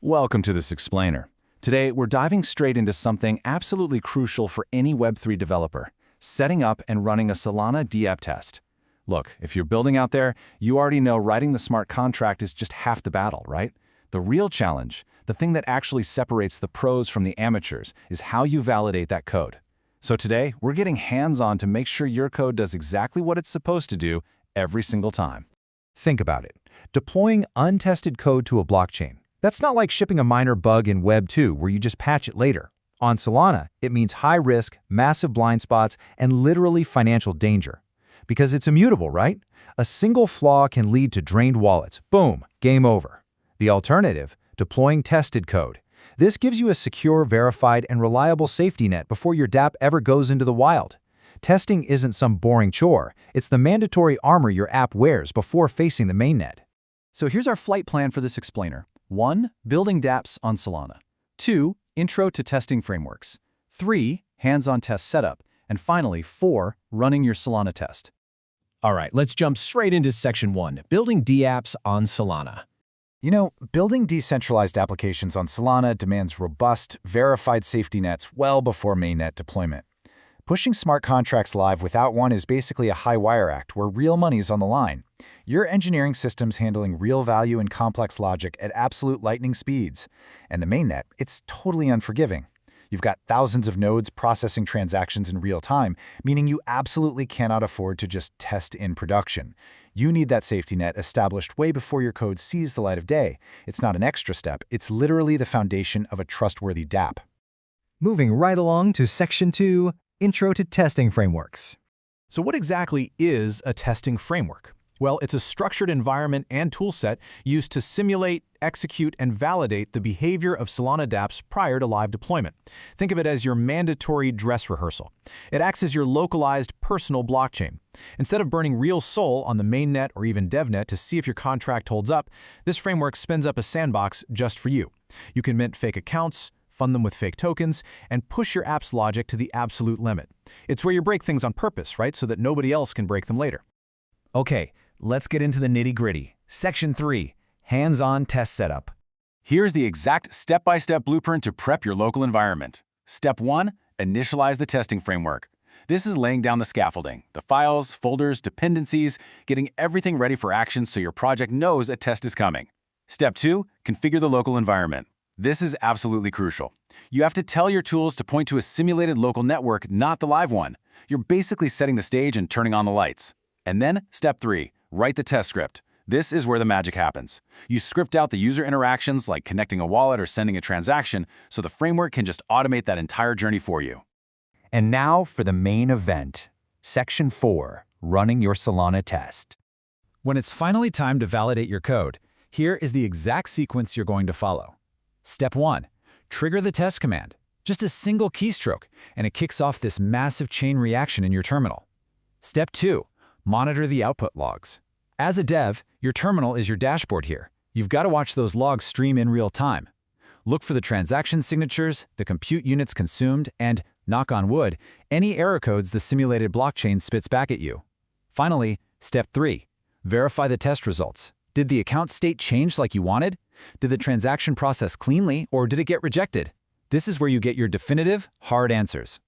Welcome to this explainer. Today, we're diving straight into something absolutely crucial for any Web3 developer, setting up and running a Solana dApp test. Look, if you're building out there, you already know writing the smart contract is just half the battle, right? The real challenge, the thing that actually separates the pros from the amateurs, is how you validate that code. So today, we're getting hands-on to make sure your code does exactly what it's supposed to do every single time. Think about it. Deploying untested code to a blockchain. That's not like shipping a minor bug in Web 2 where you just patch it later. On Solana, it means high risk, massive blind spots, and literally financial danger. Because it's immutable, right? A single flaw can lead to drained wallets. Boom, game over. The alternative, deploying tested code. This gives you a secure, verified, and reliable safety net before your dApp ever goes into the wild. Testing isn't some boring chore. It's the mandatory armor your app wears before facing the mainnet. So here's our flight plan for this explainer. 1. Building dApps on Solana. 2. Intro to testing frameworks. 3. Hands-on test setup. And finally, 4. Running your Solana test. All right, let's jump straight into Section 1, building dApps on Solana. You know, building decentralized applications on Solana demands robust, verified safety nets well before mainnet deployment. Pushing smart contracts live without one is basically a high-wire act where real money's on the line. Your engineering system's handling real value and complex logic at absolute lightning speeds. And the mainnet, it's totally unforgiving. You've got thousands of nodes processing transactions in real time, meaning you absolutely cannot afford to just test in production. You need that safety net established way before your code sees the light of day. It's not an extra step, it's literally the foundation of a trustworthy dApp. Moving right along to Section 2, Intro to Testing Frameworks. So what exactly is a testing framework? Well, it's a structured environment and toolset used to simulate, execute, and validate the behavior of Solana dApps prior to live deployment. Think of it as your mandatory dress rehearsal. It acts as your localized personal blockchain. Instead of burning real soul on the mainnet or even DevNet to see if your contract holds up, this framework spins up a sandbox just for you. You can mint fake accounts, fund them with fake tokens, and push your app's logic to the absolute limit. It's where you break things on purpose, right? So that nobody else can break them later. Okay, let's get into the nitty-gritty. Section 3, Hands-on Test Setup. Here's the exact step-by-step blueprint to prep your local environment. Step 1. Initialize the testing framework. This is laying down the scaffolding, the files, folders, dependencies, getting everything ready for action so your project knows a test is coming. Step 2. Configure the local environment. This is absolutely crucial. You have to tell your tools to point to a simulated local network, not the live one. You're basically setting the stage and turning on the lights. And then, Step 3. Write the test script. This is where the magic happens. You script out the user interactions like connecting a wallet or sending a transaction so the framework can just automate that entire journey for you. And now for the main event. Section 4, Running your Solana Test. When it's finally time to validate your code, here is the exact sequence you're going to follow. Step 1. Trigger the test command. Just a single keystroke, and it kicks off this massive chain reaction in your terminal. Step 2. Monitor the output logs. As a dev, your terminal is your dashboard here. You've got to watch those logs stream in real time. Look for the transaction signatures, the compute units consumed, and, knock on wood, any error codes the simulated blockchain spits back at you. Finally, Step 3. Verify the test results. Did the account state change like you wanted? Did the transaction process cleanly, or did it get rejected? This is where you get your definitive, hard answers.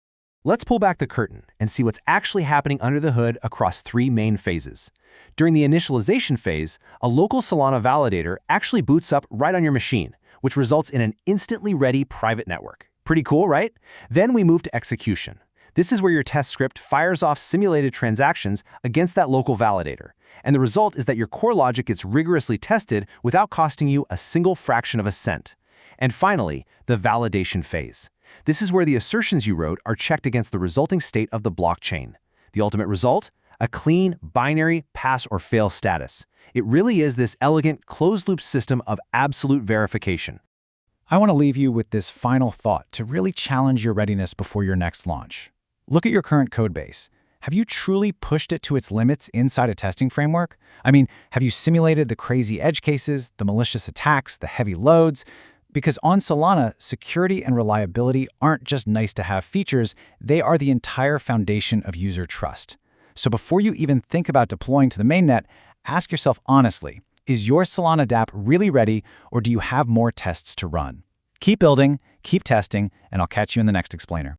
Let's pull back the curtain and see what's actually happening under the hood across 3 main phases. During the initialization phase, a local Solana validator actually boots up right on your machine, which results in an instantly ready private network. Pretty cool, right? Then we move to execution. This is where your test script fires off simulated transactions against that local validator. And the result is that your core logic gets rigorously tested without costing you a single fraction of a cent. And finally, the validation phase. This is where the assertions you wrote are checked against the resulting state of the blockchain. The ultimate result? A clean, binary, pass or fail status. It really is this elegant, closed-loop system of absolute verification. I want to leave you with this final thought to really challenge your readiness before your next launch. Look at your current code base. Have you truly pushed it to its limits inside a testing framework? I mean, have you simulated the crazy edge cases, the malicious attacks, the heavy loads? Because on Solana, security and reliability aren't just nice-to-have features, they are the entire foundation of user trust. So before you even think about deploying to the mainnet, ask yourself honestly, Is your Solana dApp really ready, or do you have more tests to run? Keep building, keep testing, and I'll catch you in the next explainer.